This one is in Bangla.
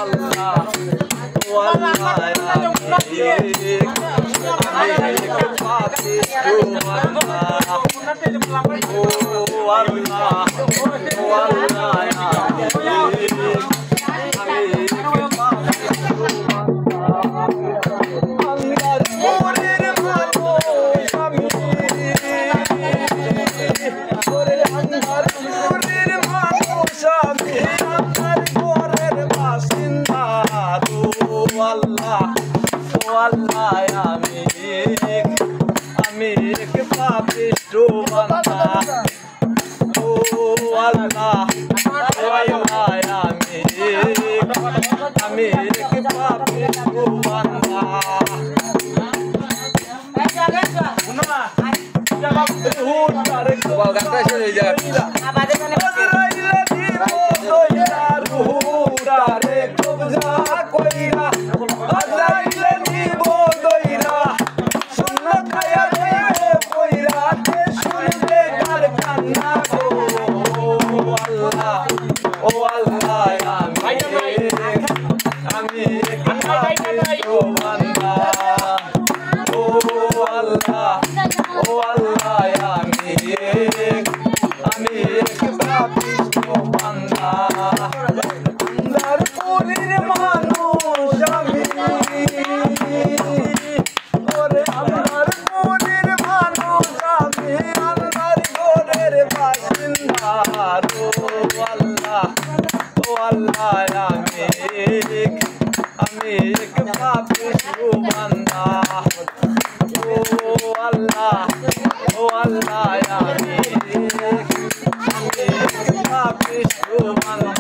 আল্লাহ ও আল্লাহ আমি এক পাপিষ্ঠ বান্দা ও আল্লাহ ও আল্লাহ আমি এক পাপিষ্ঠ বান্দা ও আল্লাহ ও আল্লাহ আমি এক পাপিষ্ঠ বান্দা গানটা শেষ হয়ে যায় ও আল্লাহ আমি বান্দা ও আল্লাহ ও আল্লাহ আমি এক পাপিষ্ঠ বান্দা আন্ধার পুরীর মানুষ আমি ওরে আন্ধার পুরীর মানুষ আমি আন্ধার ঘরের বাসিন্দা ও আল্লাহ আমি এক পাপিষ্ঠ বান্দা ও আল্লাহ আমি এক পাপিষ্ঠ বান্দা